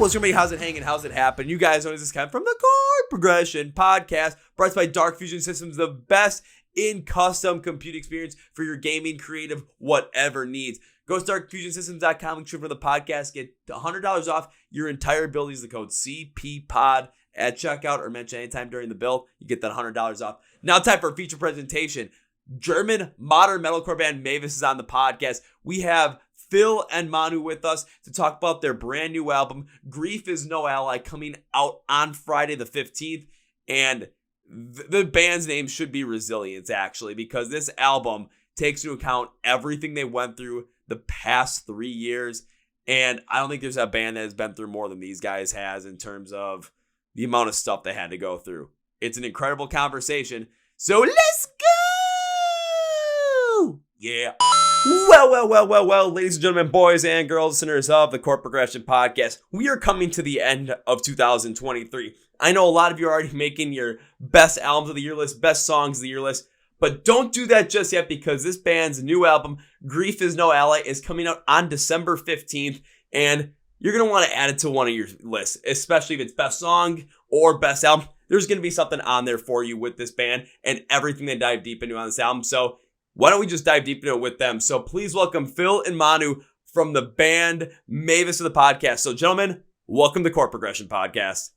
what's your name? How's it hanging? How's it happen? You guys know this is Ken from the Chord Progression Podcast, brought to you by Dark Fusion Systems, the best in custom compute experience for your gaming, creative, whatever needs. Go to darkfusionsystems.com and for the podcast. Get $100 off your entire bill. Use the code CPPOD at checkout or mention anytime during the bill. You get that $100 off. Now time for a feature presentation. German modern metalcore band MAVIS is on the podcast. We have Phil and Manu with us to talk about their brand new album, Grief is No Ally, coming out on Friday the 15th. And the band's name should be Resilience, actually, because this album takes into account everything they went through the past 3 years. And I don't think there's a band that has been through more than these guys has in terms of the amount of stuff they had to go through. It's an incredible conversation. So let's go! Yeah. Well, ladies and gentlemen, boys and girls, listeners of the Chord Progression Podcast, we are coming to the end of 2023. I know a lot of you are already making your best albums of the year list, best songs of the year list, but don't do that just yet because this band's new album, Grief is No Ally, is coming out on December 15th, and you're going to want to add it to one of your lists, especially if it's best song or best album. There's going to be something on there for you with this band and everything they dive deep into on this album. So why don't we just dive deep into it with them? So please welcome Phil and Manu from the band MAVIS to the podcast. So gentlemen, welcome to Chord Progression Podcast.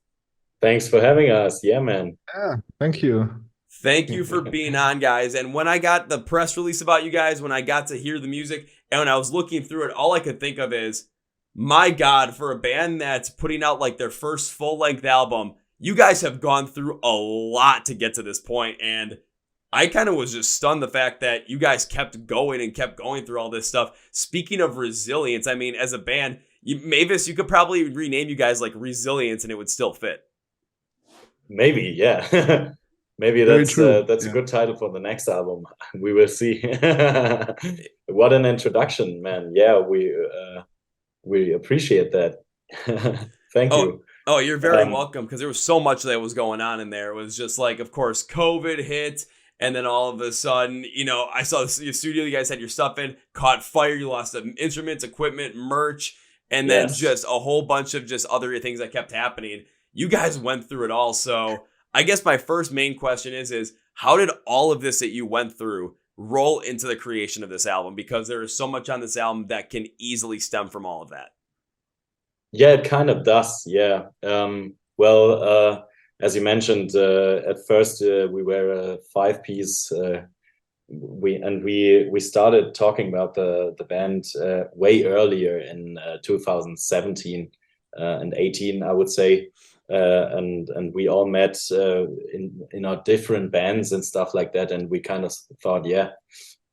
Thanks for having us. Yeah, man. Yeah, thank you. Thank you for being on, guys. And when I got the press release about you guys, when I got to hear the music, and when I was looking through it, all I could think of is, my God, for a band that's putting out like their first full-length album, you guys have gone through a lot to get to this point. And I kind of was just stunned the fact that you guys kept going and kept going through all this stuff. Speaking of resilience, I mean, as a band, MAVIS, you could probably rename you guys like Resilience and it would still fit. Maybe, yeah. Maybe that's a good title for the next album. We will see. What an introduction, man. Yeah, we appreciate that. Thank you. Oh, you're very welcome, because there was so much that was going on in there. It was just like, of course, COVID hit. And then all of a sudden, you know, I saw your studio, you guys had your stuff in, caught fire, you lost instruments, equipment, merch, and then just a whole bunch of just other things that kept happening. You guys went through it all. So I guess my first main question is how did all of this that you went through roll into the creation of this album? Because there is so much on this album that can easily stem from all of that. Yeah, it kind of does. Yeah. As you mentioned, at first we were a 5-piece. We started talking about the band way earlier in 2017 and 18, I would say, and we all met in our different bands and stuff like that, and we kind of thought, yeah,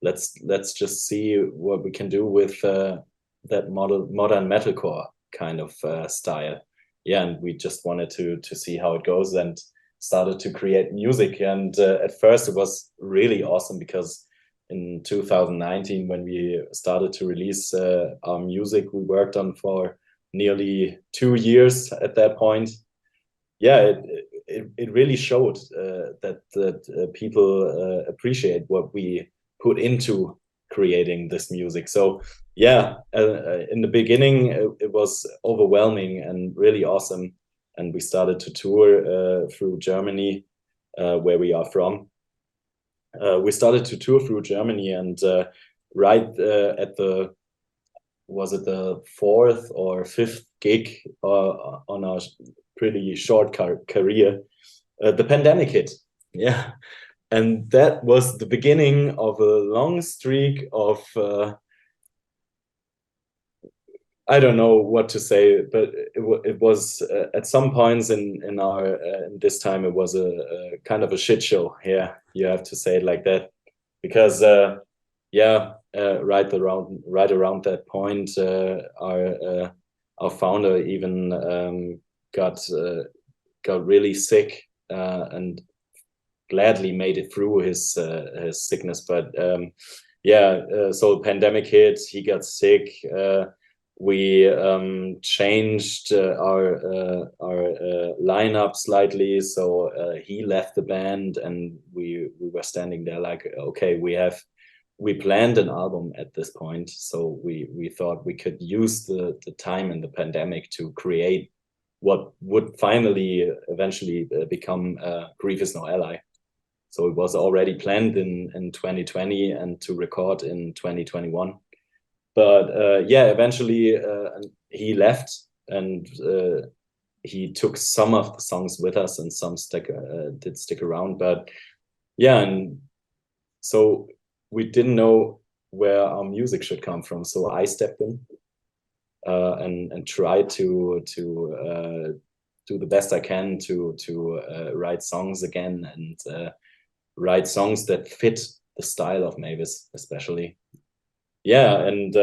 let's just see what we can do with that modern metalcore kind of style. Yeah, and we just wanted to see how it goes and started to create music. And at first it was really awesome because in 2019, when we started to release our music, we worked on for nearly 2 years at that point. Yeah, it really showed that people appreciate what we put into creating this music. So yeah, in the beginning it was overwhelming and really awesome, and we started to tour through Germany, where we are from. We started to tour through Germany, and right at the 4th or 5th gig on our pretty short career, the pandemic hit. Yeah. And that was the beginning of a long streak of, I don't know what to say, but it was at some points in this time, it was a kind of a shit show. Yeah, you have to say it like that, because right around that point, our founder even got really sick and gladly made it through his sickness, but so pandemic hit, he got sick, we changed our lineup slightly, so he left the band, and we were standing there like, okay, we planned an album at this point, so we thought we could use the time in the pandemic to create what would finally eventually become Grief Is No Ally. So it was already planned in 2020 and to record in 2021. But eventually he left, and he took some of the songs with us, and some did stick around. But yeah, and so we didn't know where our music should come from. So I stepped in and tried to do the best I can to write songs again, and write songs that fit the style of Mavis, especially. Yeah, and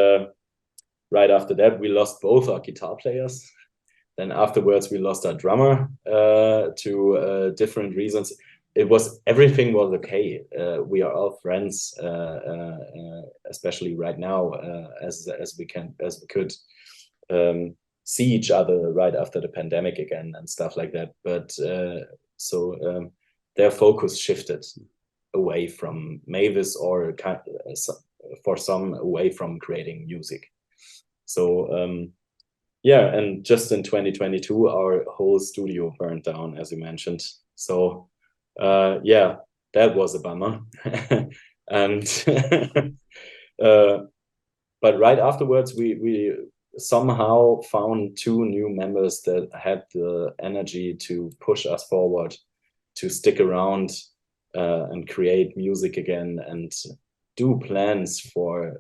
right after that, we lost both our guitar players. Then afterwards, we lost our drummer to different reasons. Everything was okay. We are all friends, especially right now, as we could see each other right after the pandemic again and stuff like that. But their focus shifted away from Mavis, or for some away from creating music. So and just in 2022, our whole studio burned down, as you mentioned. So that was a bummer. And but right afterwards, we somehow found 2 new members that had the energy to push us forward, to stick around and create music again, and do plans for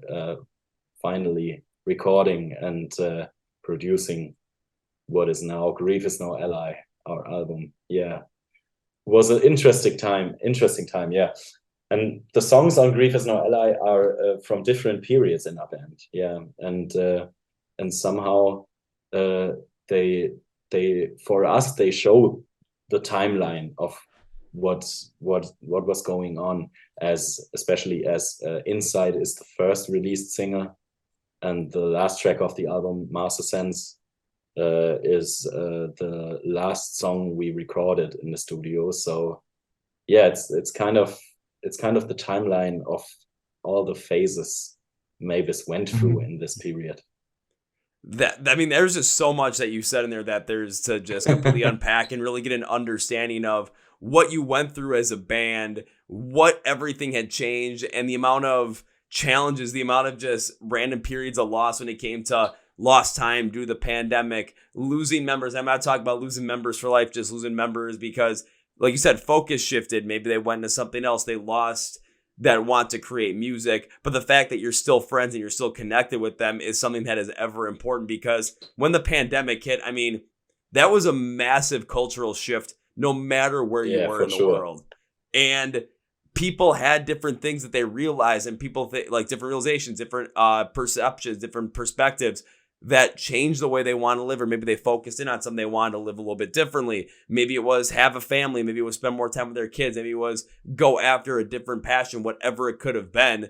finally recording and producing what is now Grief Is No Ally, our album. Yeah, it was an interesting time. Yeah. And the songs on Grief Is No Ally are from different periods in our band. Yeah, and somehow they for us, they show the timeline of what was going on, especially as Inside is the first released single, and the last track of the album, Marcescence, is the last song we recorded in the studio. So yeah, it's kind of the timeline of all the phases Mavis went through in this period. There's just so much that you said in there that there's to just completely unpack and really get an understanding of what you went through as a band, what everything had changed, and the amount of challenges, the amount of just random periods of loss when it came to lost time due to the pandemic, losing members. I'm not talking about losing members for life, just losing members because, like you said, focus shifted. Maybe they went into something else. They lost that want to create music. But the fact that you're still friends and you're still connected with them is something that is ever important, because when the pandemic hit, that was a massive cultural shift no matter where you were in the world. And people had different things that they realized, and people like different realizations, different perceptions, different perspectives that changed the way they want to live, or maybe they focused in on something they wanted to live a little bit differently. Maybe it was have a family, maybe it was spend more time with their kids, maybe it was go after a different passion, whatever it could have been.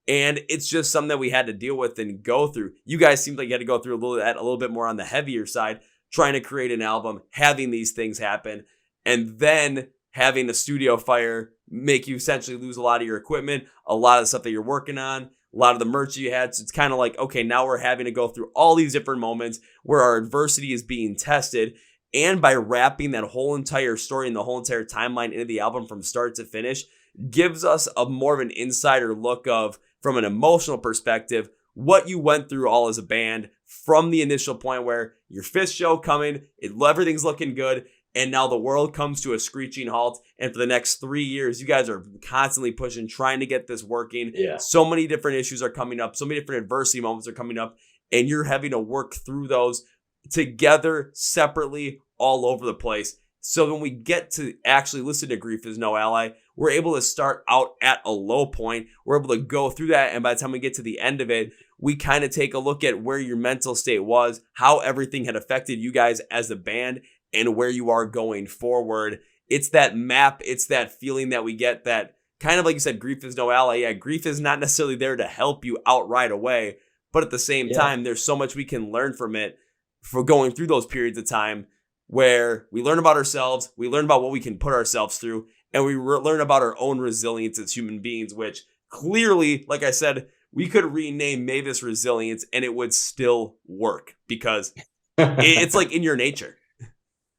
And it's just something that we had to deal with and go through. You guys seemed like you had to go through a little bit more on the heavier side, trying to create an album, having these things happen, and then having a studio fire make you essentially lose a lot of your equipment, a lot of the stuff that you're working on, a lot of the merch you had. So it's kind of like, okay, now we're having to go through all these different moments where our adversity is being tested. And by wrapping that whole entire story and the whole entire timeline into the album from start to finish, gives us a more of an insider look of, from an emotional perspective, what you went through all as a band from the initial point where your 5th show coming, everything's looking good, and now the world comes to a screeching halt. And for the next 3 years, you guys are constantly pushing, trying to get this working. Yeah. So many different issues are coming up. So many different adversity moments are coming up. And you're having to work through those together, separately, all over the place. So when we get to actually listen to Grief Is No Ally, we're able to start out at a low point. We're able to go through that. And by the time we get to the end of it, we kind of take a look at where your mental state was, how everything had affected you guys as a band, and where you are going forward. It's that map. It's that feeling that we get, that kind of like you said, Grief Is No Ally. Yeah, grief is not necessarily there to help you out right away. But at the same time, there's so much we can learn from it for going through those periods of time where we learn about ourselves, we learn about what we can put ourselves through, and we learn about our own resilience as human beings, which clearly, like I said, we could rename Mavis Resilience and it would still work, because it's like in your nature.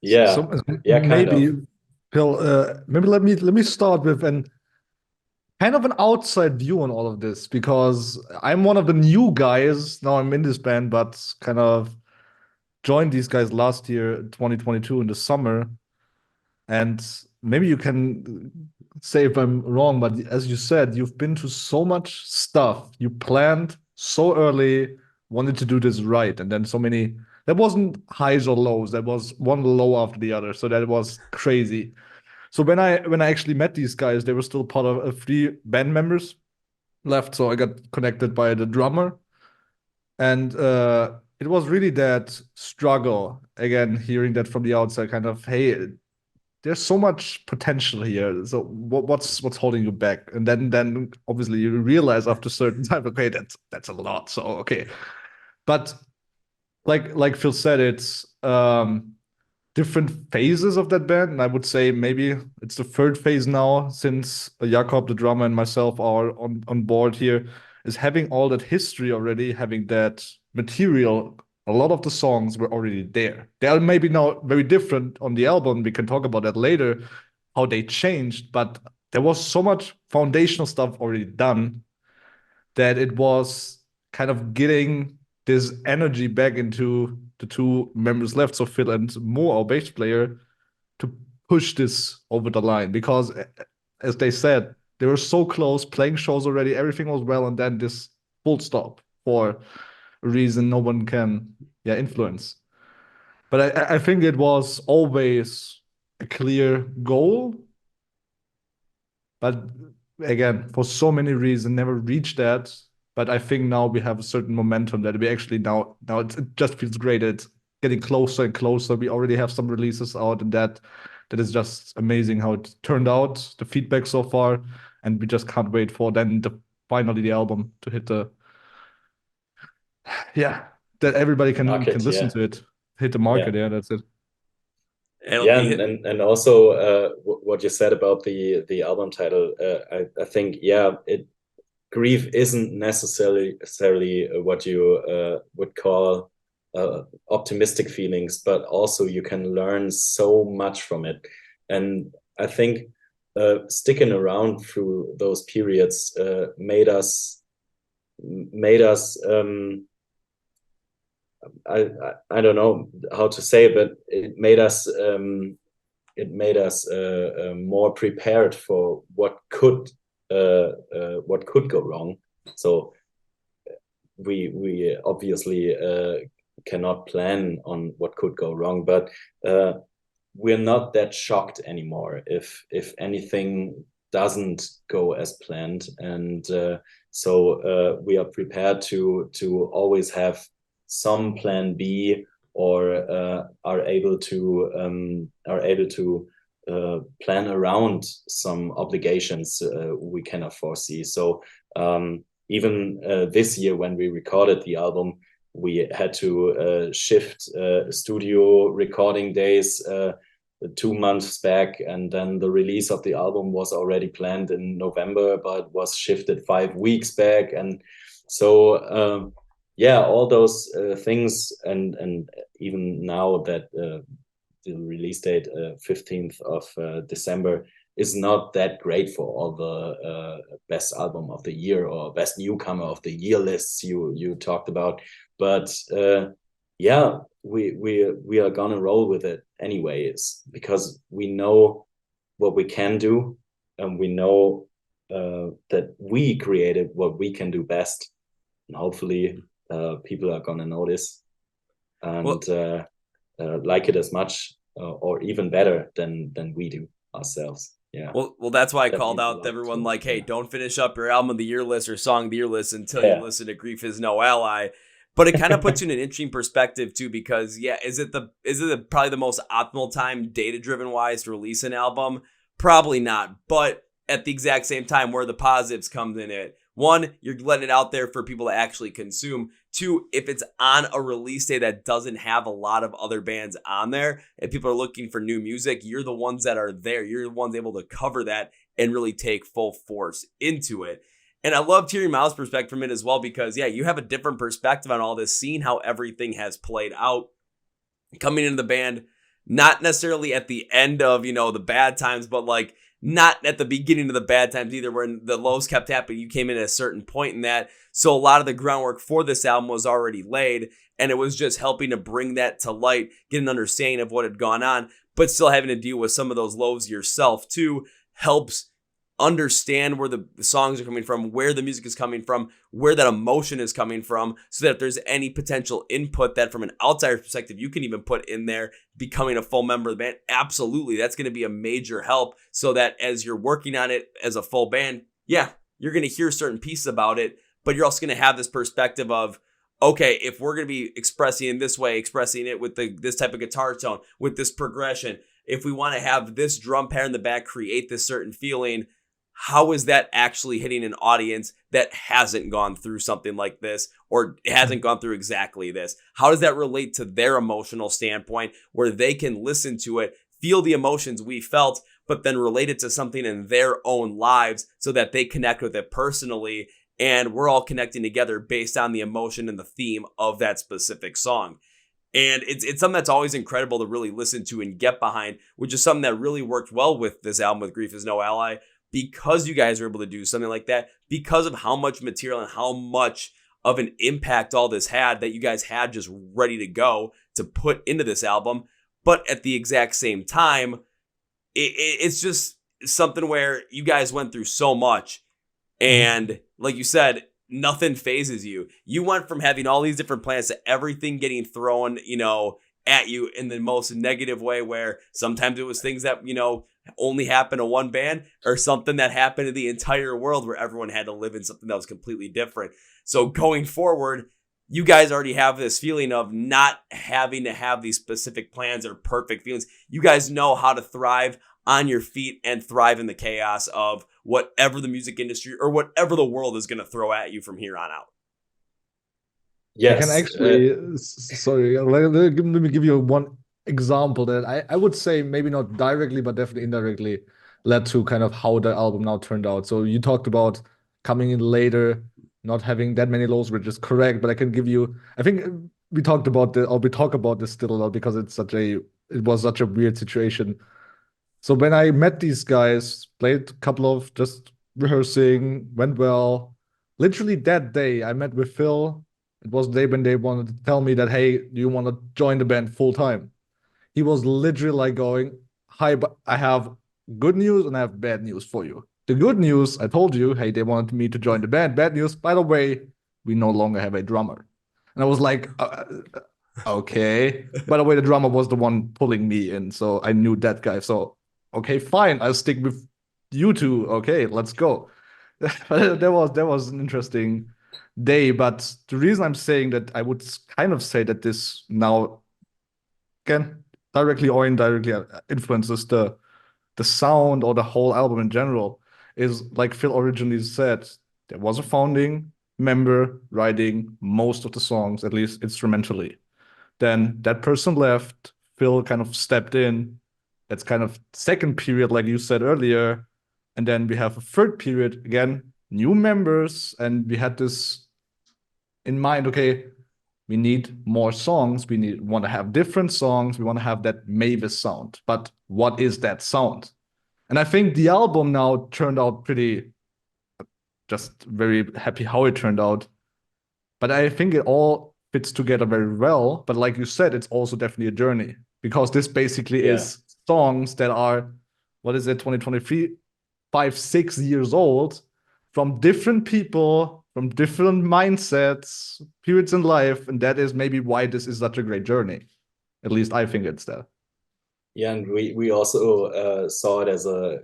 Yeah, yeah, kind Maybe, of. Phil, maybe let me start with an kind of an outside view on all of this because I'm one of the new guys. Now I'm in this band, but kind of joined these guys last year, 2022, in the summer. And maybe you can say if I'm wrong, but as you said, you've been to so much stuff. You planned so early, wanted to do this right, and then so many. That wasn't highs or lows. That was one low after the other. So that was crazy. So when I actually met these guys, they were still part of three band members left. So I got connected by the drummer, and it was really that struggle again, hearing that from the outside, kind of, hey, there's so much potential here. So what's holding you back? And then obviously you realize after a certain time, okay, that's a lot. So okay, but like Phil said, it's different phases of that band. And I would say maybe it's the third phase now since Jakob, the drummer, and myself are on board here, is having all that history already, having that material. A lot of the songs were already there. They are maybe now very different on the album. We can talk about that later, how they changed, but there was so much foundational stuff already done that it was kind of getting this energy back into the two members left, so Phil and Mo, our bass player, to push this over the line. Because, as they said, they were so close, playing shows already, everything was well, and then this full stop for a reason no one can, yeah, influence. But I think it was always a clear goal, but again, for so many reasons, never reached that. But I think now we have a certain momentum that we actually now it just feels great. It's getting closer and closer. We already have some releases out, and that is just amazing how it turned out. The feedback so far, and we just can't wait for then finally the album to hit the, yeah, that everybody can Market, listen yeah, to it, hit the yeah. market. Yeah, that's it. It'll Yeah, be hit. and also what you said about the album title, I think, yeah, grief isn't necessarily what you would call optimistic feelings, but also you can learn so much from it. And I think sticking around through those periods made us I don't know how to say, but it made us more prepared for what could go wrong. So we obviously cannot plan on what could go wrong, but we're not that shocked anymore if anything doesn't go as planned, and so we are prepared to always have some plan B, or are able to plan around some obligations we cannot foresee. So even this year, when we recorded the album, we had to shift studio recording days 2 months back, and then the release of the album was already planned in November, but was shifted 5 weeks back. And so yeah, all those things, and even now that the release date 15th of December is not that great for all the best album of the year or best newcomer of the year lists you talked about, but yeah, we are gonna roll with it anyways, because we know what we can do, and we know that we created what we can do best, and hopefully people are gonna notice and Well, like it as much or even better than we do ourselves. Yeah, well, that's why I that called means a out to lot. everyone So, like, hey, yeah, don't finish up your album of the year list or song of the year list until you yeah. listen to Grief Is No Ally. But it kind of puts you in an interesting perspective too, because yeah, is it probably the most optimal time, data driven wise, to release an album? Probably not. But at the exact same time, where the positives come in it. One, you're letting it out there for people to actually consume. Two, if it's on a release day that doesn't have a lot of other bands on there and people are looking for new music, you're the ones that are there. You're the ones able to cover that and really take full force into it. And I loved hearing Miles' perspective from it as well, because yeah, you have a different perspective on all this, seeing how everything has played out, coming into the band, not necessarily at the end of, you know, the bad times, but like not at the beginning of the bad times either, when the lows kept happening. You came in at a certain point in that. So a lot of the groundwork for this album was already laid, and it was just helping to bring that to light, get an understanding of what had gone on, but still having to deal with some of those lows yourself too helps understand where the songs are coming from, where the music is coming from, where that emotion is coming from, so that if there's any potential input that from an outsider's perspective you can even put in there, becoming a full member of the band, absolutely, that's going to be a major help, so that as you're working on it as a full band, yeah, you're going to hear certain pieces about it, but you're also going to have this perspective of, okay, if we're going to be expressing in this way, expressing it with this type of guitar tone, with this progression, if we want to have this drum pattern in the back create this certain feeling, how is that actually hitting an audience that hasn't gone through something like this or hasn't gone through exactly this? How does that relate to their emotional standpoint where they can listen to it, feel the emotions we felt, but then relate it to something in their own lives so that they connect with it personally, and we're all connecting together based on the emotion and the theme of that specific song. And it's something that's always incredible to really listen to and get behind, which is something that really worked well with this album, with Grief Is No Ally, because you guys were able to do something like that, because of how much material and how much of an impact all this had that you guys had just ready to go to put into this album. But at the exact same time, it's just something where you guys went through so much. And like you said, nothing phases you. You went from having all these different plans to everything getting thrown, you know, at you in the most negative way, where sometimes it was things that, you know, only happened to one band, or something that happened to the entire world where everyone had to live in something that was completely different. So going forward, you guys already have this feeling of not having to have these specific plans or perfect feelings. You guys know how to thrive on your feet and thrive in the chaos of whatever the music industry or whatever the world is going to throw at you from here on out. Yes. I can actually, sorry, let me give you one example that I would say maybe not directly, but definitely indirectly led to kind of how the album now turned out. So you talked about coming in later, not having that many lows, which is correct, but I can give you, I think we talked about this, or we talk about this still a lot because it was such a weird situation. So when I met these guys, played a couple of just rehearsing, went well. Literally that day, I met with Phil. It was the day when they wanted to tell me that, hey, do you want to join the band full time? He was literally like going, hi, but I have good news and I have bad news for you. The good news, I told you, hey, they wanted me to join the band. Bad news, by the way, we no longer have a drummer. And I was like, okay. By the way, the drummer was the one pulling me in, so I knew that guy. So, okay, fine, I'll stick with you two. Okay, let's go. That was an interesting day, but the reason I'm saying that I would kind of say that this now can directly or indirectly influences the sound or the whole album in general is, like Phil originally said, there was a founding member writing most of the songs, at least instrumentally. Then that person left, Phil kind of stepped in. That's kind of second period, like you said earlier. And then we have a third period, again, new members, and we had this in mind, okay, we need more songs. We want to have different songs. We want to have that MAVIS sound. But what is that sound? And I think the album now turned out pretty, just very happy how it turned out. But I think it all fits together very well. But like you said, it's also definitely a journey, because this basically is songs that are, what is it, 2023, 5, 6 years old, from different people, from different mindsets, periods in life. And that is maybe why this is such a great journey. At least I think it's that. Yeah, and we also saw it as a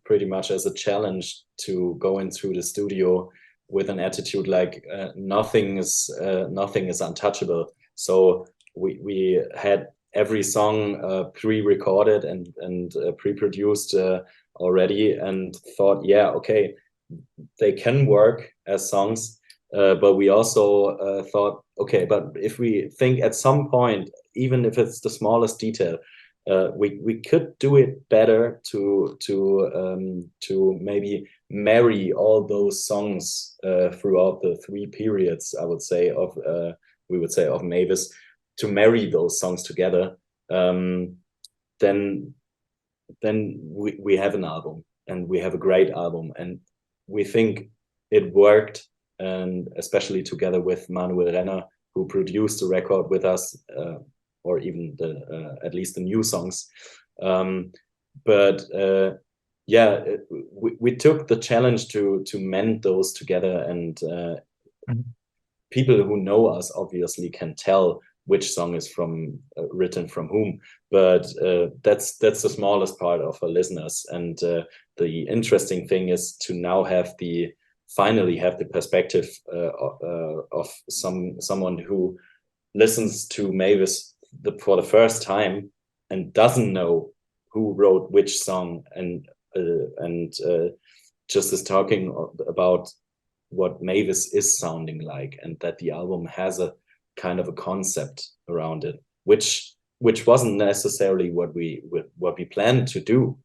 pretty much as a challenge to go into the studio with an attitude like nothing is untouchable. So we had every song pre-recorded and pre-produced already, and thought, yeah, okay, they can work as songs, but we also thought, okay, but if we think at some point, even if it's the smallest detail, we could do it better to maybe marry all those songs throughout the 3 periods, I would say, of we would say of MAVIS, to marry those songs together. then we have an album, and we have a great album, and we think it worked, and especially together with Manuel Renner, who produced the record with us, or even at least the new songs. But we took the challenge to mend those together, and people who know us obviously can tell which song is written from whom, but that's the smallest part of our listeners. And the interesting thing is to now finally have the perspective of someone who listens to Mavis for the first time and doesn't know who wrote which song, and just is talking about what Mavis is sounding like, and that the album has a kind of a concept around it, which wasn't necessarily what we planned to do.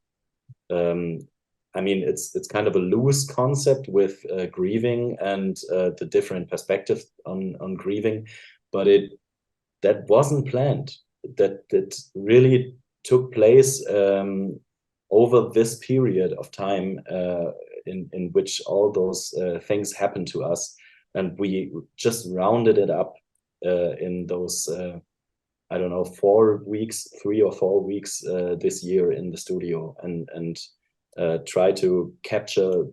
I mean, it's kind of a loose concept with grieving and the different perspectives on grieving, but that wasn't planned. That really took place over this period of time in which all those things happened to us, and we just rounded it up in those I don't know, 3 or 4 weeks this year in the studio, and try to capture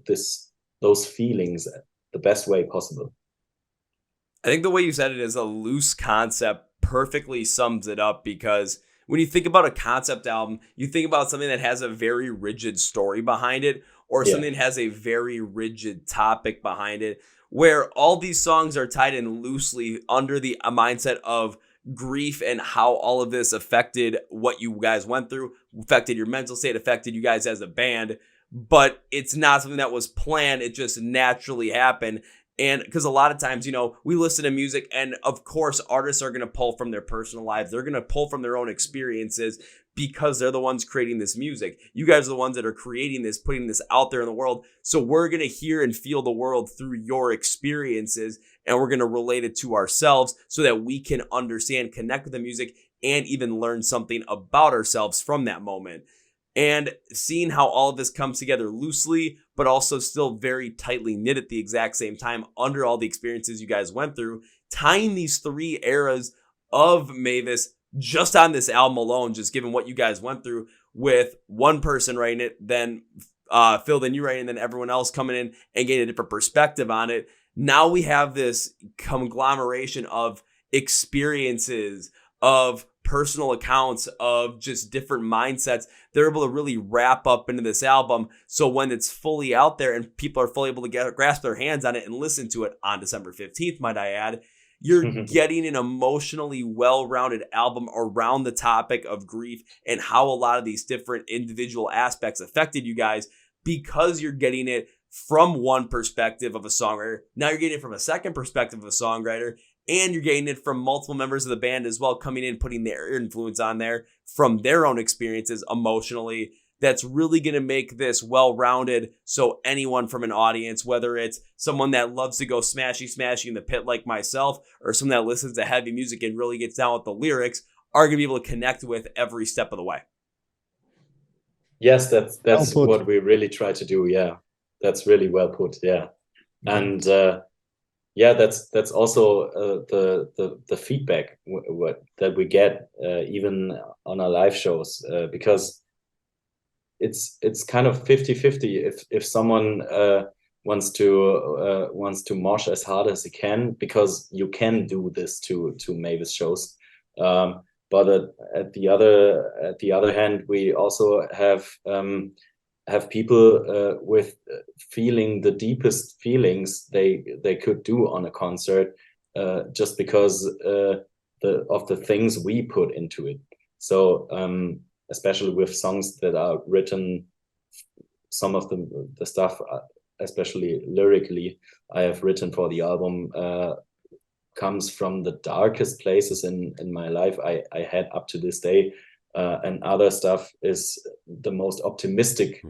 those feelings the best way possible. I think the way you said it is a loose concept perfectly sums it up, because when you think about a concept album, you think about something that has a very rigid story behind it, or something that has a very rigid topic behind it, where all these songs are tied in loosely under the mindset of grief and how all of this affected what you guys went through, affected your mental state, affected you guys as a band. But it's not something that was planned. It just naturally happened. And because a lot of times, we listen to music, and of course, artists are going to pull from their personal lives. They're going to pull from their own experiences, because they're the ones creating this music. You guys are the ones that are creating this, putting this out there in the world. So we're going to hear and feel the world through your experiences, and we're going to relate it to ourselves so that we can understand, connect with the music, and even learn something about ourselves from that moment. And seeing how all of this comes together loosely, but also still very tightly knit at the exact same time under all the experiences you guys went through, tying these 3 eras of Mavis just on this album alone, just given what you guys went through, with one person writing it, then Phil, then you writing, and then everyone else coming in and getting a different perspective on it. Now we have this conglomeration of experiences, of personal accounts, of just different mindsets. They're able to really wrap up into this album. So when it's fully out there and people are fully able to grasp their hands on it and listen to it on December 15th, might I add, you're getting an emotionally well-rounded album around the topic of grief and how a lot of these different individual aspects affected you guys, because you're getting it from one perspective of a songwriter. Now you're getting it from a second perspective of a songwriter, and you're getting it from multiple members of the band as well, coming in, putting their influence on there from their own experiences emotionally. That's really going to make this well-rounded, so anyone from an audience, whether it's someone that loves to go smashy in the pit like myself, or someone that listens to heavy music and really gets down with the lyrics, are going to be able to connect with every step of the way. Yes, that's what we really try to do. Yeah, that's really well put. Yeah, and that's also the feedback that we get even on our live shows, because it's kind of 50-50 if someone wants to mosh as hard as he can, because you can do this to Mavis shows, but at the other hand, we also have people with feeling the deepest feelings they could do on a concert, just because of the things we put into it. So especially with songs that are written, some of the stuff, especially lyrically, I have written for the album, comes from the darkest places in my life I had up to this day, and other stuff is the most optimistic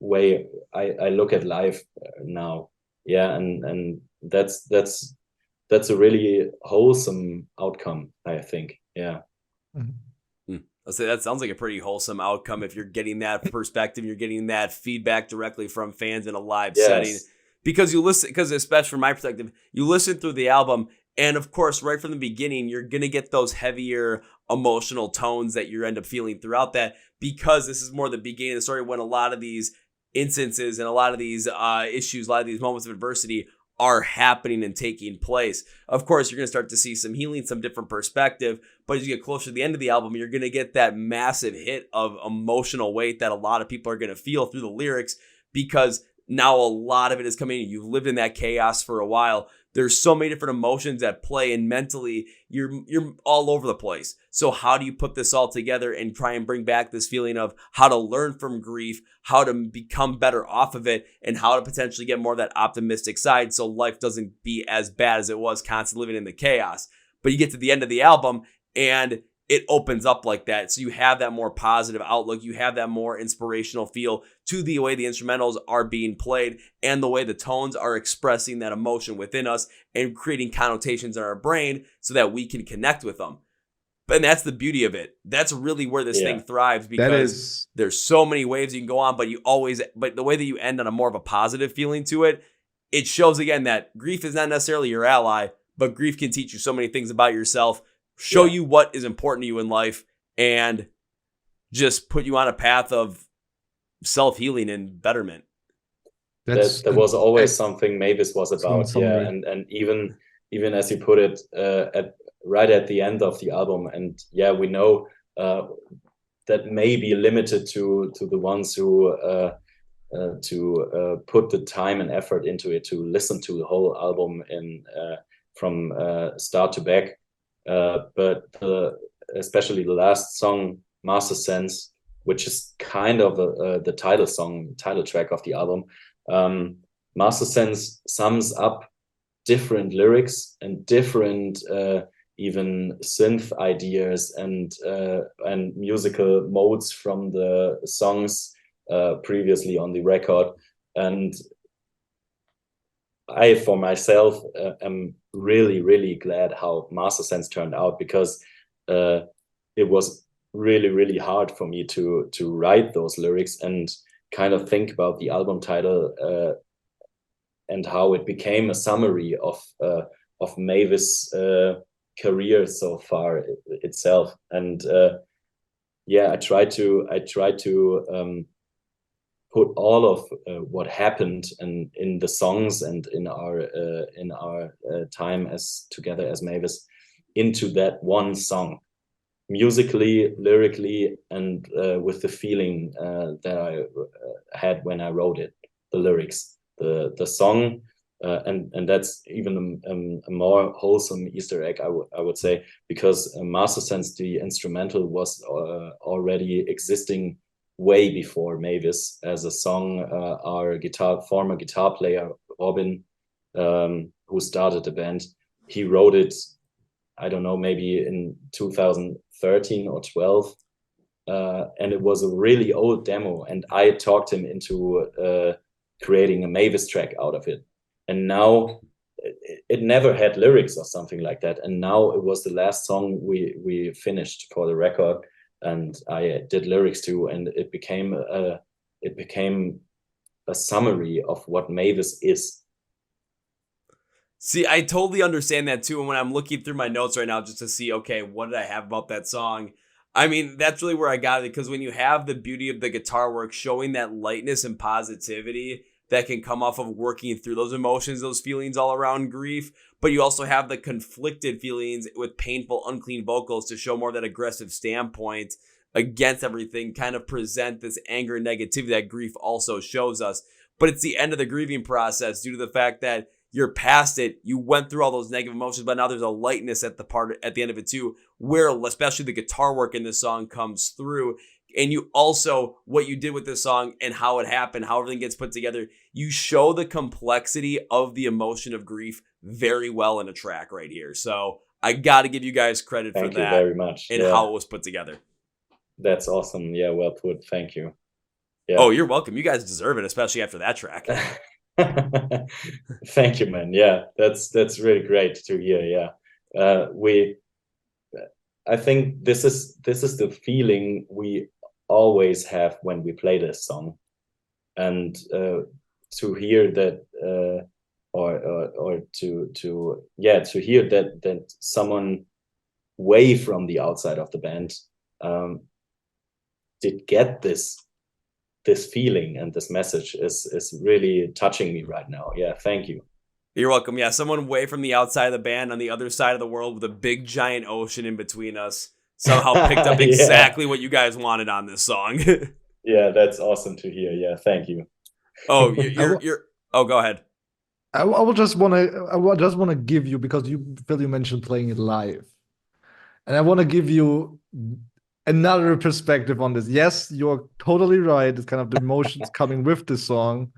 way I look at life now. Yeah, and that's a really wholesome outcome, I think. Yeah. Mm-hmm. I'll say that sounds like a pretty wholesome outcome if you're getting that perspective, you're getting that feedback directly from fans in a live setting. Because you listen, because especially from my perspective, you listen through the album, and of course, right from the beginning, you're going to get those heavier emotional tones that you end up feeling throughout that, because this is more the beginning of the story when a lot of these instances and a lot of these issues, a lot of these moments of adversity are happening and taking place. Of course, you're going to start to see some healing, some different perspective, but as you get closer to the end of the album, you're going to get that massive hit of emotional weight that a lot of people are going to feel through the lyrics, because now a lot of it is coming in. You've lived in that chaos for a while. There's so many different emotions at play, and mentally you're all over the place. So how do you put this all together and try and bring back this feeling of how to learn from grief, how to become better off of it, and how to potentially get more of that optimistic side so life doesn't be as bad as it was constantly living in the chaos? But you get to the end of the album and it opens up like that. So you have that more positive outlook. You have that more inspirational feel to the way the instrumentals are being played and the way the tones are expressing that emotion within us and creating connotations in our brain so that we can connect with them. And that's the beauty of it. That's really where this thing thrives, because there's so many waves you can go on, but the way that you end on a more of a positive feeling to it, it shows again that grief is not necessarily your ally, but grief can teach you so many things about yourself, show you what is important to you in life, and just put you on a path of self-healing and betterment. That was always something MAVIS was about. Yeah. And even as you put it, right at the end of the album. And yeah, we know that may be limited to the ones who put the time and effort into it, to listen to the whole album from start to back. But especially the last song, Marcescence, which is kind of the title track of the album. Marcescence sums up different lyrics and different even synth ideas and musical modes from the songs previously on the record. And I, for myself, am really, really glad how Marcescence turned out, because it was really, really hard for me to write those lyrics and kind of think about the album title and how it became a summary of MAVIS' career so far itself. And yeah, I try to put all of what happened and in the songs and in our time as together as MAVIS into that one song, musically, lyrically, and with the feeling that I had when I wrote it, the lyrics, the song, and that's even a more wholesome Easter egg, I would say, because Marcescence, the instrumental, was already existing way before MAVIS as a song. Our former guitar player, Robin, who started the band, he wrote it, I don't know, maybe in 2013 or 12. And it was a really old demo. And I talked him into creating a MAVIS track out of it. And now it never had lyrics or something like that. And now it was the last song we finished for the record, and I did lyrics to, and it became a summary of what MAVIS is. See, I totally understand that too. And when I'm looking through my notes right now just to see, okay, what did I have about that song? I mean, that's really where I got it, because when you have the beauty of the guitar work showing that lightness and positivity that can come off of working through those emotions, those feelings all around grief, but you also have the conflicted feelings with painful, unclean vocals to show more of that aggressive standpoint against everything, kind of present this anger and negativity that grief also shows us. But it's the end of the grieving process due to the fact that you're past it. You went through all those negative emotions, but now there's a lightness at the end of it too, where especially the guitar work in this song comes through. And you also, what you did with this song and how it happened, how everything gets put together, you show the complexity of the emotion of grief very well in a track right here. So I got to give you guys credit for that. Thank you very much. And how it was put together. That's awesome. Yeah, well put. Thank you. Yeah. Oh, you're welcome. You guys deserve it, especially after that track. Thank you, man. Yeah, that's really great to hear. Yeah, I think this is the feeling we always have when we play this song, and to hear that, or to hear that someone way from the outside of the band did get this feeling and this message is really touching me right now. Yeah, thank you. You're welcome. Yeah, someone way from the outside of the band on the other side of the world with a big giant ocean in between us somehow picked up exactly what you guys wanted on this song. Yeah, that's awesome to hear. Yeah, thank you. Oh, you're oh, go ahead. I will just wanna give you, because Phil, you mentioned playing it live, and I want to give you another perspective on this. Yes, you're totally right. It's kind of the emotions coming with this song.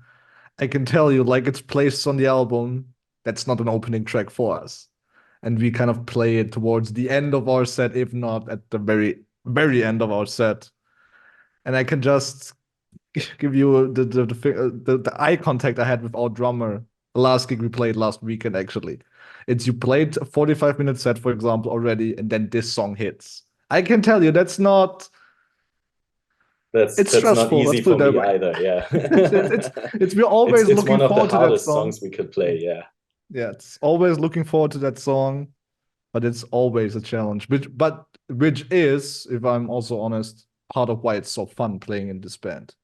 I can tell you, like, it's placed on the album. That's not an opening track for us, and we kind of play it towards the end of our set, if not at the very end of our set. And I can just give you the eye contact I had with our drummer the last gig we played last weekend. Actually, it's you played a 45-minute set, for example, already, and then this song hits. I can tell you that's not. That's It's not stressful. Let's easy put for it that me way. either. Yeah, it's we're always it's looking one of the forward to that hardest song. songs we could play. Yeah, Yeah, it's always looking forward to that song, but it's always a challenge. Which is, if I'm also honest, part of why it's so fun playing in this band.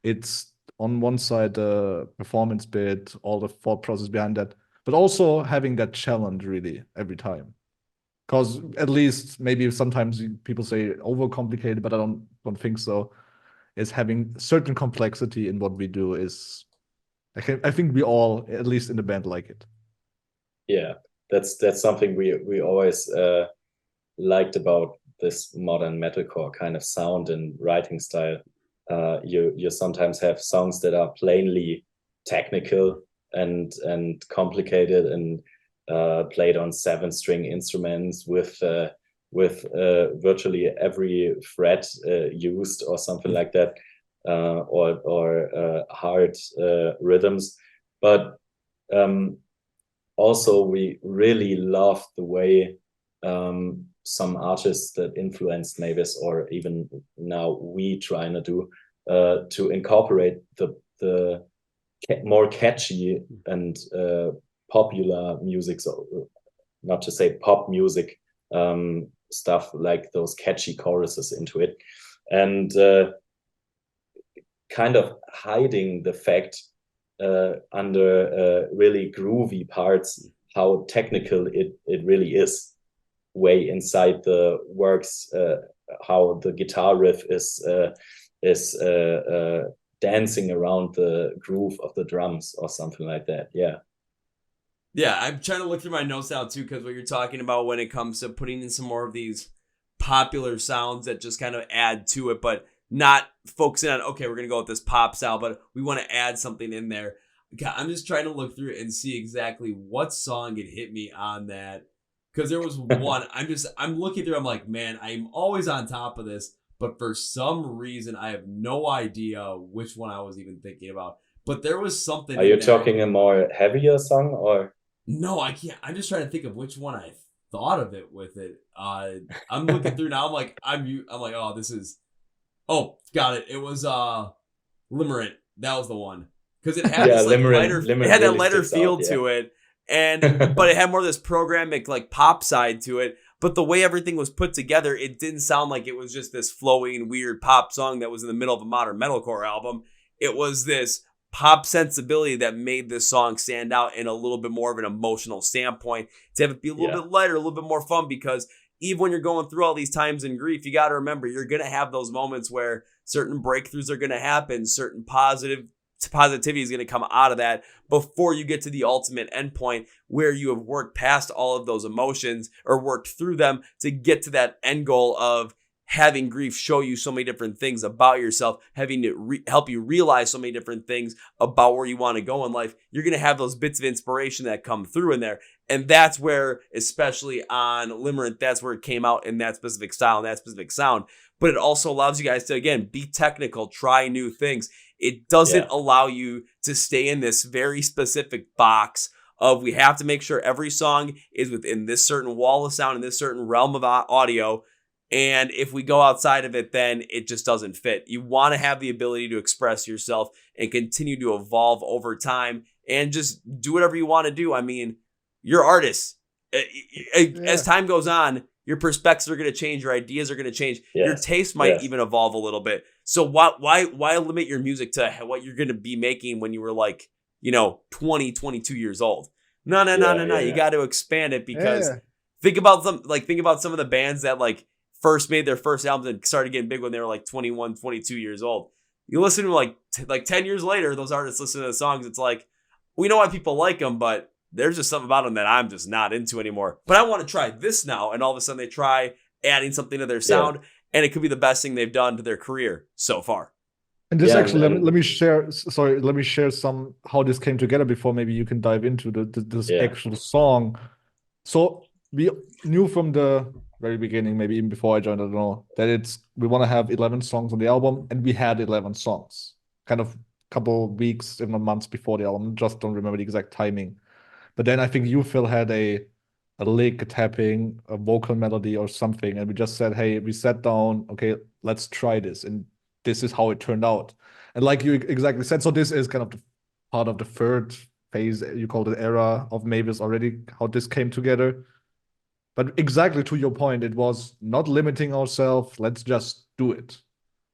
It's on one side the performance bit, all the thought process behind that, but also having that challenge really every time. Because at least maybe sometimes people say overcomplicated, but I don't think so. Is having certain complexity in what we do is I think we all, at least in the band, like it. yeah. That's something we always liked about this modern metalcore kind of sound and writing style. You sometimes have songs that are plainly technical and complicated and played on 7-string instruments with virtually every fret used or something like that, or hard rhythms. But also we really love the way some artists that influenced MAVIS, or even now we trying to do, to incorporate the more catchy and popular music, so not to say pop music, stuff like those catchy choruses into it, and kind of hiding the fact under really groovy parts how technical it really is, way inside the works, how the guitar riff is dancing around the groove of the drums or something like that. Yeah, I'm trying to look through my notes now too, because what you're talking about when it comes to putting in some more of these popular sounds that just kind of add to it, but not focusing on, okay, we're going to go with this pop style, but we want to add something in there. God, I'm just trying to look through it and see exactly what song it hit me on that. Because there was one, I'm looking through, I'm like, man, I'm always on top of this, but for some reason, I have no idea which one I was even thinking about. But there was something. Are you talking a more heavier song, or? No, I can't. I'm just trying to think of which one I thought of it with it. I'm looking through now. I'm like, oh, this is. Oh, got it. It was Limerent. That was the one, because it had this like Limerent it had really that lighter feel to it, and but it had more of this programmatic like pop side to it. But the way everything was put together, it didn't sound like it was just this flowing weird pop song that was in the middle of a modern metalcore album. It was this pop sensibility that made this song stand out in a little bit more of an emotional standpoint, to have it be a little bit lighter, a little bit more fun, because even when you're going through all these times in grief, you got to remember you're going to have those moments where certain breakthroughs are going to happen, certain positivity is going to come out of that before you get to the ultimate endpoint where you have worked past all of those emotions or worked through them to get to that end goal of having grief show you so many different things about yourself, having it help you realize so many different things about where you want to go in life. You're going to have those bits of inspiration that come through in there. And that's where, especially on Limerent, that's where it came out in that specific style and that specific sound. But it also allows you guys to, again, be technical, try new things. It doesn't allow you to stay in this very specific box of we have to make sure every song is within this certain wall of sound and this certain realm of audio. And if we go outside of it, then it just doesn't fit. You want to have the ability to express yourself and continue to evolve over time and just do whatever you want to do. I mean, you're artists. As time goes on, your perspectives are going to change. Your ideas are going to change. Yes. Your taste might even evolve a little bit. So why limit your music to what you're going to be making when you were like, 20, 22 years old? No. You got to expand it because think about some of the bands that like first made their first albums and started getting big when they were like 21, 22 years old. You listen to like 10 years later, those artists listen to the songs. It's like, we know why people like them, but there's just something about them that I'm just not into anymore. But I want to try this now. And all of a sudden they try adding something to their sound and it could be the best thing they've done to their career so far. And this let me share some how this came together before maybe you can dive into this actual song. So we knew from the very beginning, maybe even before I joined, I don't know, that we want to have 11 songs on the album, and we had 11 songs. Kind of couple weeks, if not months before the album. Just don't remember the exact timing. But then I think you, Phil, had a lick, a tapping, a vocal melody or something, and we just said, hey, we sat down, okay, let's try this. And this is how it turned out. And like you exactly said, so this is kind of the part of the third phase, you called it era of MAVIS already, how this came together. But exactly to your point, it was not limiting ourselves, let's just do it.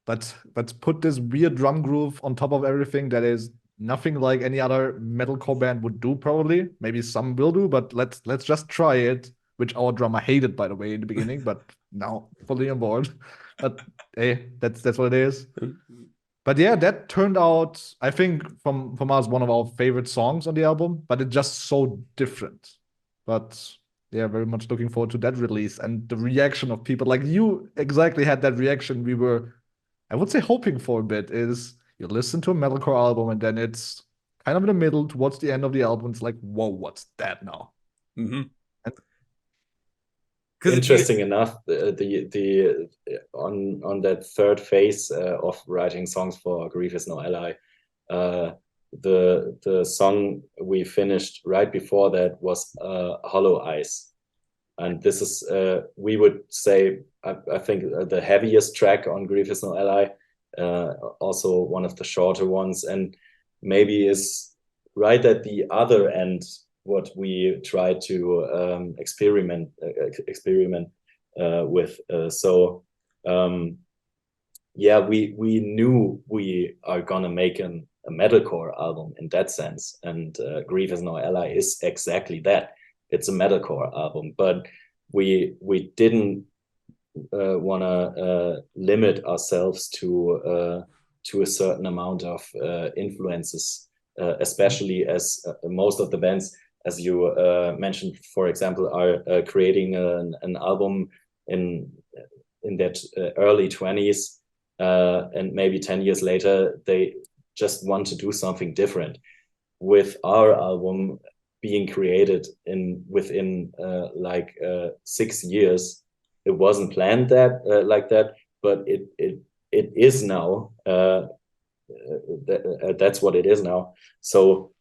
Let's put this weird drum groove on top of everything that is nothing like any other metalcore band would do, probably. Maybe some will do, but let's just try it, which our drummer hated, by the way, in the beginning, but now fully on board. But hey, that's what it is. But yeah, that turned out, I think, from us, one of our favorite songs on the album, but it's just so different. But yeah, very much looking forward to that release and the reaction of people. Like you exactly had that reaction we were, I would say, hoping for a bit, is you listen to a metalcore album and then it's kind of in the middle towards the end of the album. It's like, whoa, what's that now? Mm-hmm. Interesting enough, the on that third phase of writing songs for Grief Is No Ally, the song we finished right before that was Hollow Eyes, and this is we would say I think the heaviest track on Grief Is No Ally, also one of the shorter ones, and maybe is right at the other end what we try to experiment with. We knew we are gonna make a metalcore album in that sense, and Grief Is No Ally is exactly that. It's a metalcore album, but we didn't want to limit ourselves to a certain amount of influences, especially as most of the bands, as you mentioned, for example, are creating an album in that early 20s, and maybe 10 years later, they just want to do something different. With our album being created within 6 years, it wasn't planned that like that, but it is now. That's what it is now. So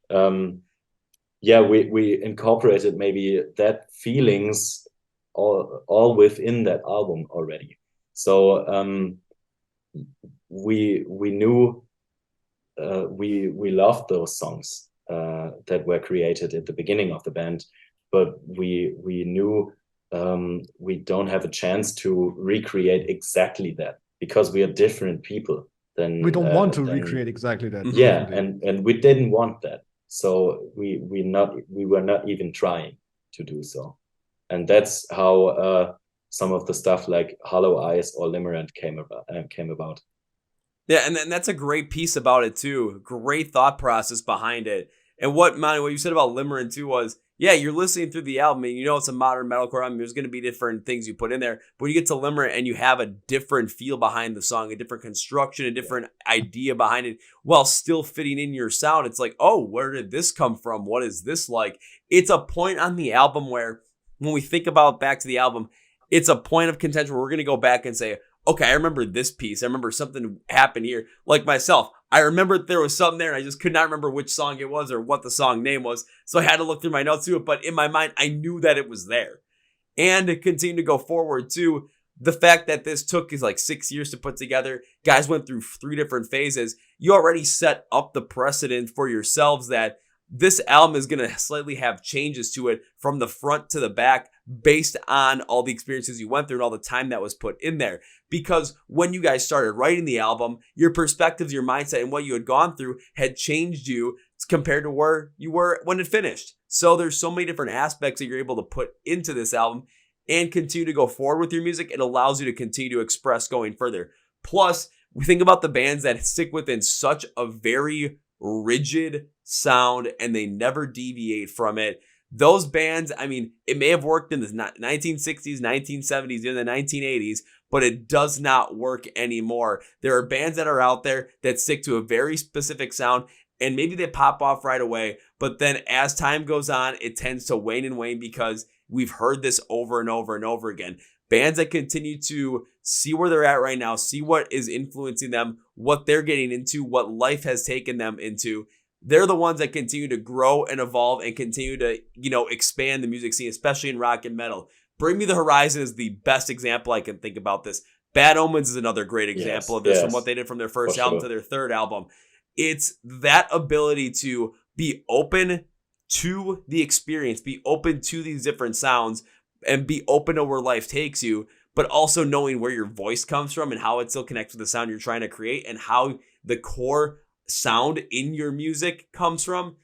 we incorporated maybe that feelings all within that album already. So we knew we loved those songs that were created at the beginning of the band, but we knew we don't have a chance to recreate exactly that, because we are different people. We don't want to recreate exactly that. Yeah, and we didn't want that. So we were not even trying to do so. And that's how some of the stuff like Hollow Eyes or Limerent came about. Yeah, and that's a great piece about it too. Great thought process behind it. And what you said about Limerent too was, yeah, you're listening through the album and you know it's a modern metalcore album. There's going to be different things you put in there. But when you get to Limerent and you have a different feel behind the song, a different construction, a different idea behind it, while still fitting in your sound, it's like, oh, where did this come from? What is this like? It's a point on the album where, when we think about back to the album, it's a point of contention where we're going to go back and say, okay, I remember this piece. I remember something happened here. Like myself, I remember there was something there and I just could not remember which song it was or what the song name was. So I had to look through my notes to it. But in my mind, I knew that it was there. And to continue to go forward too, the fact that this took is like 6 years to put together. Guys went through 3 different phases. You already set up the precedent for yourselves that this album is going to slightly have changes to it from the front to the back based on all the experiences you went through and all the time that was put in there. Because when you guys started writing the album, your perspectives, your mindset, and what you had gone through had changed you compared to where you were when it finished. So there's so many different aspects that you're able to put into this album and continue to go forward with your music. It allows you to continue to express going further. Plus, we think about the bands that stick within such a very rigid sound and they never deviate from it. Those bands, I mean, it may have worked in the 1960s, 1970s, in the 1980s, but it does not work anymore. There are bands that are out there that stick to a very specific sound and maybe they pop off right away, but then as time goes on, it tends to wane and wane because we've heard this over and over and over again. Bands that continue to see where they're at right now, see what is influencing them, what they're getting into, what life has taken them into. They're the ones that continue to grow and evolve and continue to, expand the music scene, especially in rock and metal. Bring Me the Horizon is the best example I can think about this. Bad Omens is another great example of this from what they did from their first album to their third album. It's that ability to be open to the experience, be open to these different sounds, and be open to where life takes you, but also knowing where your voice comes from and how it still connects with the sound you're trying to create and how the core sound in your music comes from.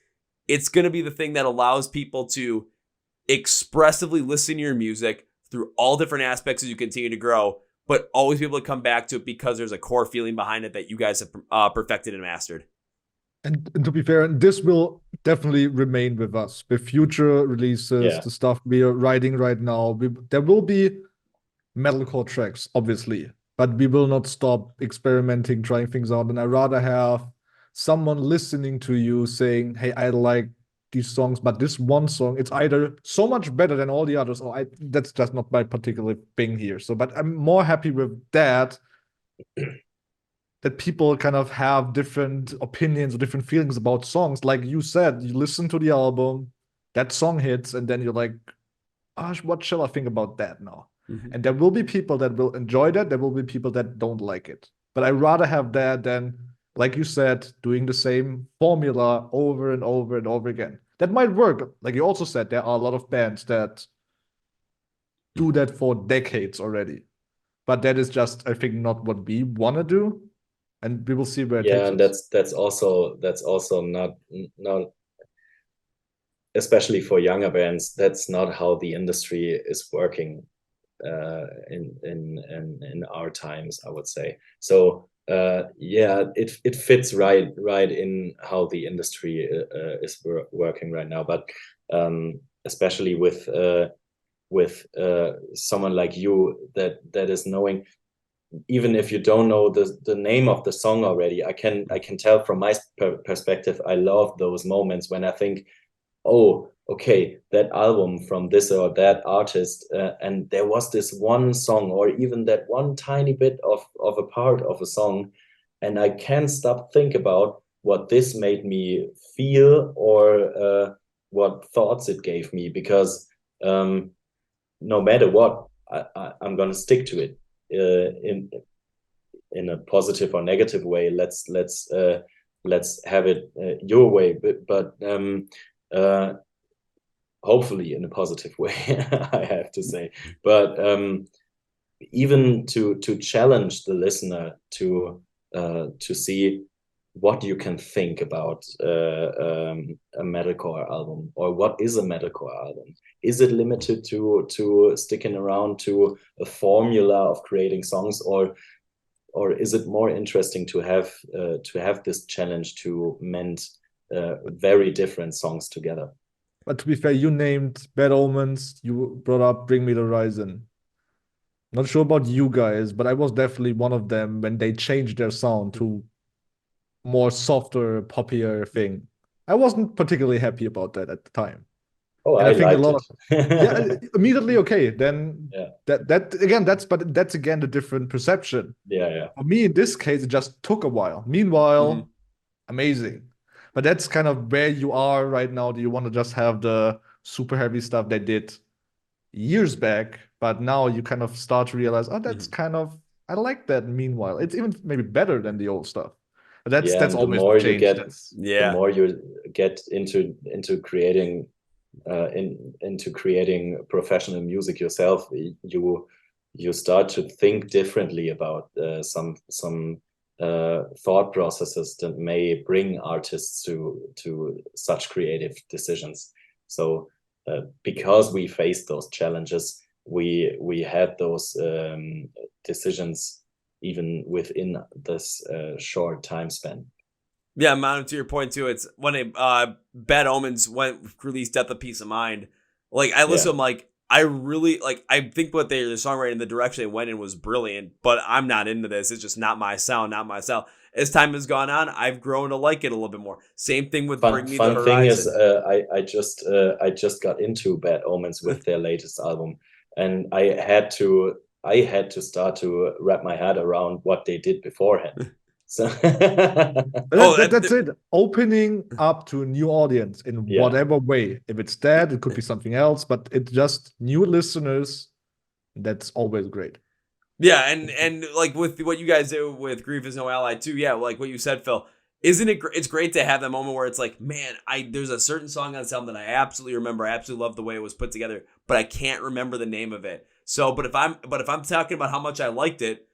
It's going to be the thing that allows people to expressively listen to your music through all different aspects as you continue to grow, but always be able to come back to it because there's a core feeling behind it that you guys have perfected and mastered. And to be fair, this will definitely remain with us. With future releases, the stuff we are writing right now, there will be metalcore tracks, obviously, but we will not stop experimenting, trying things out. And I'd rather have someone listening to you saying, hey, I like these songs, but this one song, it's either so much better than all the others, or that's just not my particular thing here. So, but I'm more happy with that people kind of have different opinions or different feelings about songs. Like you said, you listen to the album, that song hits, and then you're like, gosh, what shall I think about that now? Mm-hmm. And there will be people that will enjoy that. There will be people that don't like it. But I'd rather have that than, like you said, doing the same formula over and over and over again. That might work. Like you also said, there are a lot of bands that do that for decades already. But that is just, I think, not what we want to do. And we will see where it takes us. And that's also not, especially for younger bands, that's not how the industry is working in our times, I would say. So it fits right in how the industry is working right now. But especially with someone like you that is knowing, even if you don't know the name of the song already, I can tell from my perspective, I love those moments when I think, oh, okay, that album from this or that artist, and there was this one song or even that one tiny bit of a part of a song, and I can't stop think about what this made me feel or what thoughts it gave me, because no matter what, I'm gonna stick to it. In a positive or negative way, let's have it your way, but hopefully in a positive way, I have to say. But even to challenge the listener to see what you can think about a metalcore album, or what is a metalcore album. Is it limited to sticking around to a formula of creating songs, or is it more interesting to have this challenge to mend very different songs together? But to be fair, you named Bad Omens, you brought up Bring Me the Horizon. Not sure about you guys, but I was definitely one of them when they changed their sound to more softer, poppier thing. I wasn't particularly happy about that at the time. Oh, And I I think a liked lot of yeah, it. immediately okay. Then Yeah. that again, that's again the different perception. Yeah. For me, in this case, it just took a while. Meanwhile, amazing. But that's kind of where you are right now. Do you want to just have the super heavy stuff they did years back, but now you kind of start to realize, oh, that's kind of I like that. Meanwhile, it's even maybe better than the old stuff. But Yeah, that's and the always with more you change. get, That's the Yeah. more you get into creating into creating professional music yourself, you start to think differently about some thought processes that may bring artists to such creative decisions. So because we faced those challenges, we had those decisions even within this short time span. Yeah, Manu, to your point too, it's when Bad Omens released Death of Peace of Mind. Like I listen to them, like I really like. I think what the songwriting, the direction they went in was brilliant, but I'm not into this. It's just not my sound, not my style. As time has gone on, I've grown to like it a little bit more. Same thing with Bring Me the Fun thing is, Horizon. I just got into Bad Omens with their latest album, and I had to start to wrap my head around what they did beforehand. So Oh, that's it. Opening up to a new audience in yeah, whatever way. If it's that, it could be something else, but it's just new listeners. That's always great. yeah, and like with what you guys do with Grief is No Ally too. Yeah, like what you said, Phil. Isn't it? It's great to have that moment where it's like, man, there's a certain song on this album that I absolutely remember. I absolutely love the way it was put together, but I can't remember the name of it. So, but if I'm talking about how much I liked it,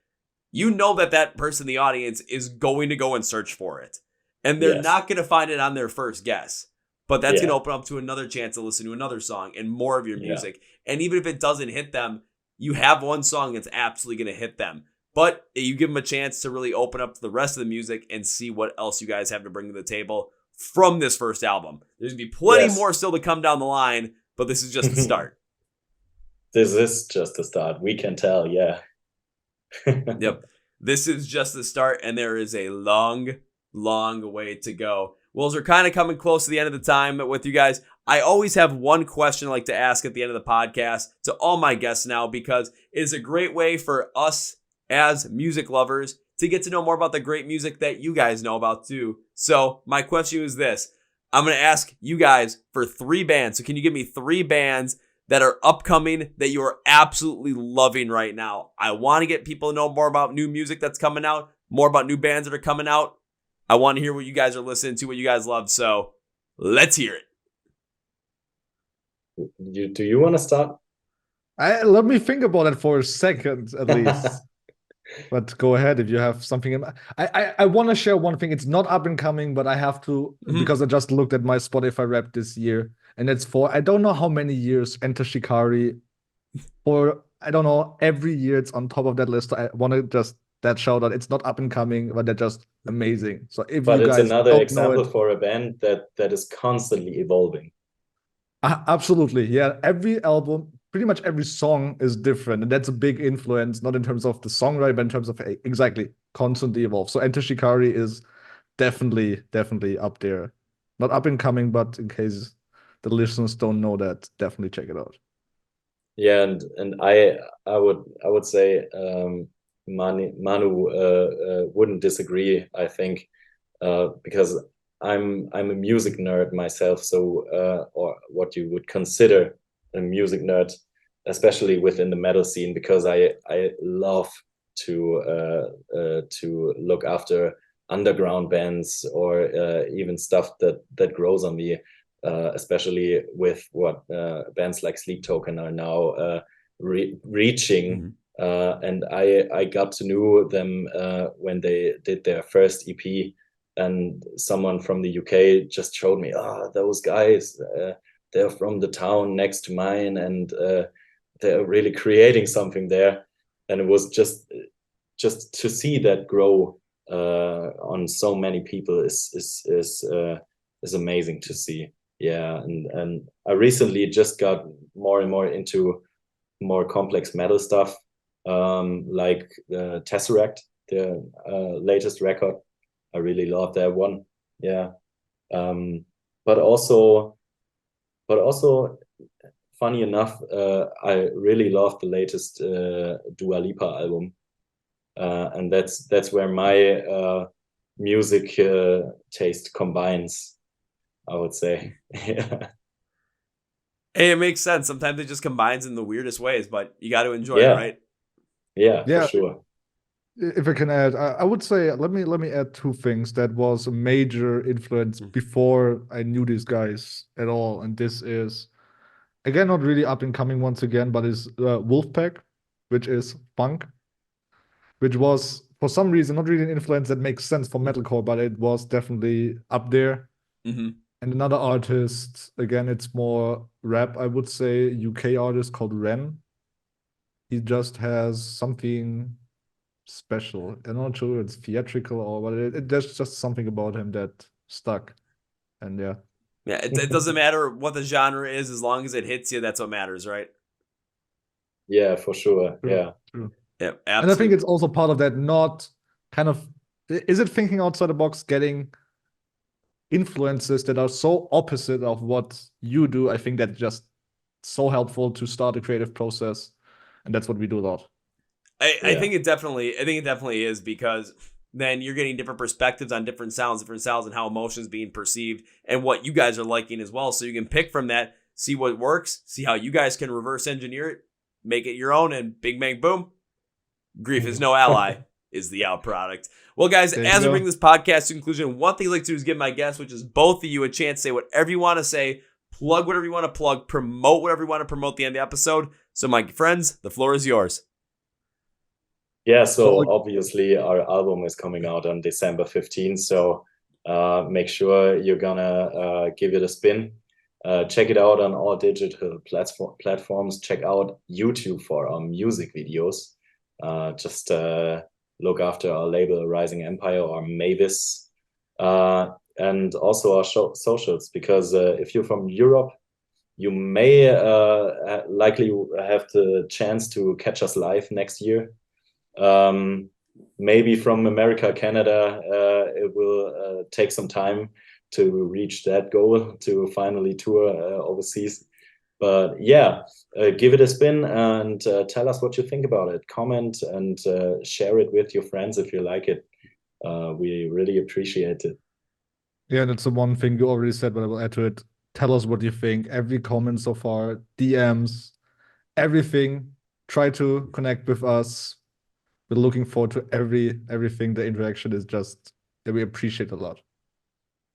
you know that person in the audience is going to go and search for it, and they're yes, not going to find it on their first guess. But that's going yeah, to open up to another chance to listen to another song and more of your yeah, music. And even if it doesn't hit them, you have one song that's absolutely going to hit them. But you give them a chance to really open up to the rest of the music and see what else you guys have to bring to the table from this first album. There's going to be plenty yes. more still to come down the line, but this is just the start. This is just the start. We can tell, yeah. Yep. This is just the start, and there is a long, long way to go. Well, as we're kind of coming close to the end of the time with you guys, I always have one question I like to ask at the end of the podcast to all my guests now, because it is a great way for us as music lovers to get to know more about the great music that you guys know about too. So my question is this. I'm going to ask you guys for 3 bands. So can you give me 3 bands that are upcoming that you are absolutely loving right now? I want to get people to know more about new music that's coming out, more about new bands that are coming out. I want to hear what you guys are listening to, what you guys love. So let's hear it. Do you want to start? Let me think about it for a second at least. But go ahead if you have something. I want to share one thing. It's not up and coming, but I have to because I just looked at my Spotify rap this year, and it's for I don't know how many years. Enter Shikari, for I don't know, every year it's on top of that list. I want to just that shout out. It's not up and coming, but they're just amazing. So if But you it's guys another don't know example it, for a band that is constantly evolving. absolutely, yeah. Every album, pretty much every song is different, and that's a big influence, not in terms of the songwriter, but in terms of exactly constantly evolve. So Enter Shikari is definitely up there. Not up and coming, but in case the listeners don't know that, definitely check it out. Yeah, and I would say Manu wouldn't disagree. I think because I'm a music nerd myself, so or what you would consider a music nerd, especially within the metal scene, because I love to look after underground bands or even stuff that grows on me. Especially with what bands like Sleep Token are now reaching. And I got to know them when they did their first EP, and someone from the UK just showed me, those guys, they're from the town next to mine, and they're really creating something there. And it was just to see that grow on so many people is amazing to see. Yeah, and I recently just got more and more into more complex metal stuff, like Tesseract, the latest record. I really love that one. Yeah, but but also funny enough, I really love the latest Dua Lipa album, and that's where my music taste combines, I would say. Yeah. Hey, it makes sense. Sometimes it just combines in the weirdest ways, but you got to enjoy it, Yeah. right? Yeah, for Yeah, sure. if I can add, I would say let me add two things that was a major influence before I knew these guys at all, and this is again not really up and coming once again, but is Wolfpack, which is funk, which was for some reason not really an influence that makes sense for metalcore, but it was definitely up there. Mm-hmm. And another artist, again, it's more rap, I would say, UK artist called Ren. He just has something special. I'm not sure it's theatrical or what. There's just something about him that stuck. And yeah, Yeah, it doesn't matter what the genre is as long as it hits you. That's what matters, right? Yeah, for sure. true, Yeah. true. Yeah, And I think absolutely. it's also part of that. Not kind of is it thinking outside the box, getting influences that are so opposite of what you do. I think that's just so helpful to start a creative process, and that's what we do a lot. I Yeah. think it definitely is, because then you're getting different perspectives on different sounds, and how emotions being perceived and what you guys are liking as well. So you can pick from that, see what works, see how you guys can reverse engineer it, make it your own, and bing bang boom. Grief is no ally is the out product. Well, guys, There you as we go. bring this podcast to conclusion, one thing I'd like to do is give my guests, which is both of you, a chance to say whatever you want to say, plug whatever you want to plug, promote whatever you want to promote at the end of the episode. So, my friends, the floor is yours. Yeah, so Well, obviously our album is coming out on December 15th, so make sure you're gonna give it a spin. Check it out on all digital platforms. Check out YouTube for our music videos. Just look after our label Rising Empire or MAVIS. And also our socials, because if you're from Europe, you may likely have the chance to catch us live next year. Maybe from America, Canada, it will take some time to reach that goal to finally tour overseas. But yeah, give it a spin and tell us what you think about it. Comment and share it with your friends if you like it. We really appreciate it. yeah, that's the one thing you already said, but I will add to it. Tell us what you think. Every comment so far, DMs, everything. Try to connect with us. We're looking forward to everything. The interaction is just that we appreciate a lot.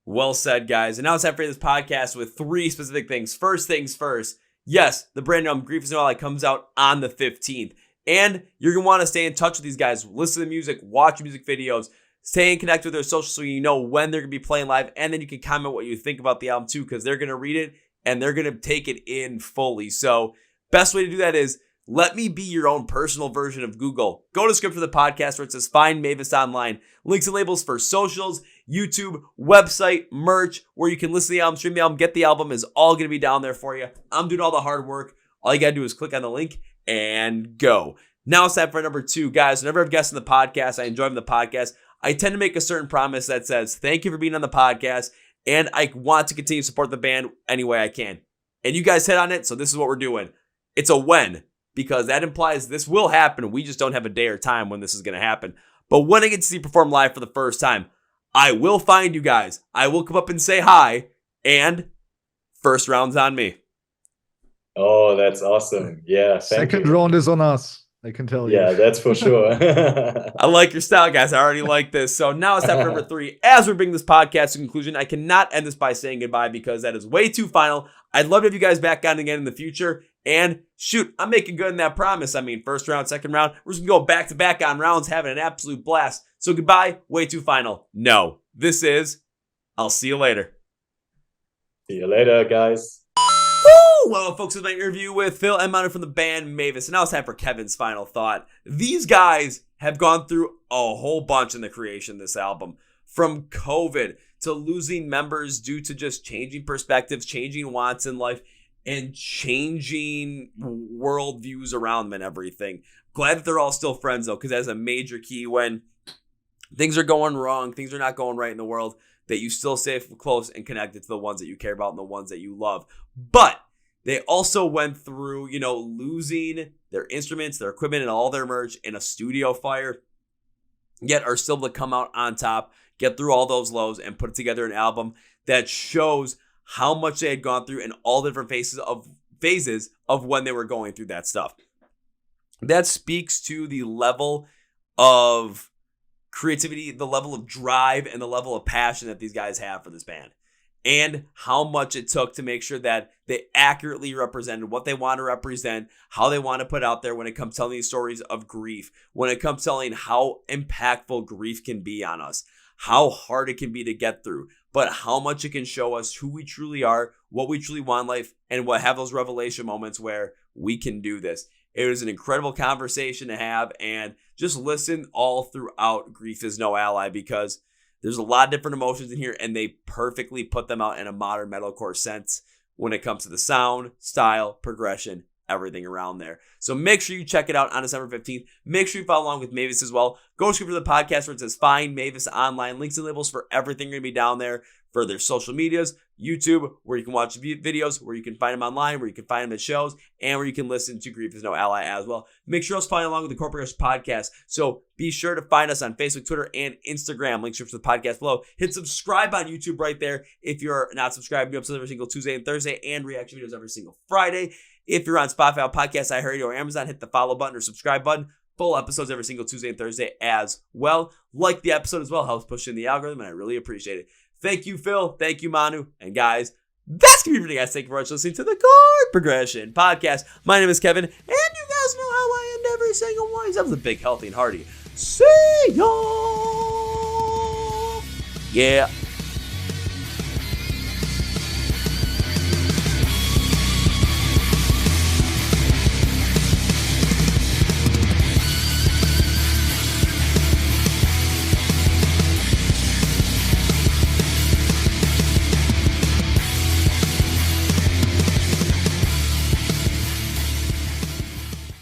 Well said, guys. And now it's time for this podcast with 3 specific things. First things first. Yes, the brand new album Grief is No Ally comes out on the 15th. And you're going to want to stay in touch with these guys. Listen to music, watch music videos, stay and connect with their socials so you know when they're going to be playing live. And then you can comment what you think about the album too, because they're going to read it and they're going to take it in fully. So best way to do that is let me be your own personal version of Google. Go to the script for the podcast where it says Find Mavis Online. Links and labels for socials, YouTube, website, merch, where you can listen to the album, stream the album, get the album is all going to be down there for you. I'm doing all the hard work. All you got to do is click on the link and go. Now it's time for number 2. Guys, whenever I've guests on the podcast, I enjoy the podcast. I tend to make a certain promise that says, thank you for being on the podcast, and I want to continue to support the band any way I can. And you guys hit on it, so this is what we're doing. It's a when, because that implies this will happen. We just don't have a day or time when this is going to happen. But when I get to see you perform live for the first time, I will find you guys. I will come up and say hi, and first round's on me. Oh, that's awesome. Yeah, thank Second you. round is on us. I can tell you. Yeah, that's for sure. I like your style, guys. I already like this. So now it's time for number 3. As we bring this podcast to conclusion, I cannot end this by saying goodbye because that is way too final. I'd love to have you guys back on again in the future. And shoot, I'm making good on that promise. I mean, first round, second round, we're just going to go back to back on rounds, having an absolute blast. So goodbye, way too final. No, this is, I'll see you later. See you later, guys. Woo! Well, folks, this is my interview with Phil and Manu from the band Mavis. And now it's time for Kevin's final thought. These guys have gone through a whole bunch in the creation of this album. From COVID to losing members due to just changing perspectives, changing wants in life, and changing worldviews around them and everything. Glad that they're all still friends, though, because that's a major key when things are going wrong, things are not going right in the world. that you still stay close and connected to the ones that you care about and the ones that you love. But they also went through, losing their instruments, their equipment, and all their merch in a studio fire, yet are still able to come out on top, get through all those lows, and put together an album that shows how much they had gone through in all different phases of when they were going through that stuff. That speaks to the level of creativity, the level of drive, and the level of passion that these guys have for this band, and how much it took to make sure that they accurately represented what they want to represent, how they want to put out there when it comes to telling these stories of grief, when it comes to telling how impactful grief can be on us, how hard it can be to get through, but how much it can show us who we truly are, what we truly want in life, and what have those revelation moments where we can do this. It was an incredible conversation to have, and just listen all throughout Grief Is No Ally, because there's a lot of different emotions in here, and they perfectly put them out in a modern metalcore sense when it comes to the sound, style, progression, everything around there. So make sure you check it out on December 15th. Make sure you follow along with Mavis as well. Go to the podcast where it says Find Mavis Online. Links and labels for everything are going to be down there, for their social medias, YouTube, where you can watch videos, where you can find them online, where you can find them at shows, and where you can listen to Grief Is No Ally as well. Make sure to follow along with the Chord Progression Podcast. So be sure to find us on Facebook, Twitter, and Instagram. Links to the podcast below. Hit subscribe on YouTube right there if you're not subscribed. New episodes every single Tuesday and Thursday, and reaction videos every single Friday. If you're on Spotify, Podcasts, iHeart, or Amazon, hit the follow button or subscribe button. Full episodes every single Tuesday and Thursday as well. Like the episode as well. Helps push in the algorithm, and I really appreciate it. Thank you, Phil. Thank you, Manu. And guys, that's going to be everything, guys. Thank you for listening to the Chord Progression Podcast. My name is Kevin, and you guys know how I end every single one. That was a big, healthy, and hearty. See y'all. Yeah.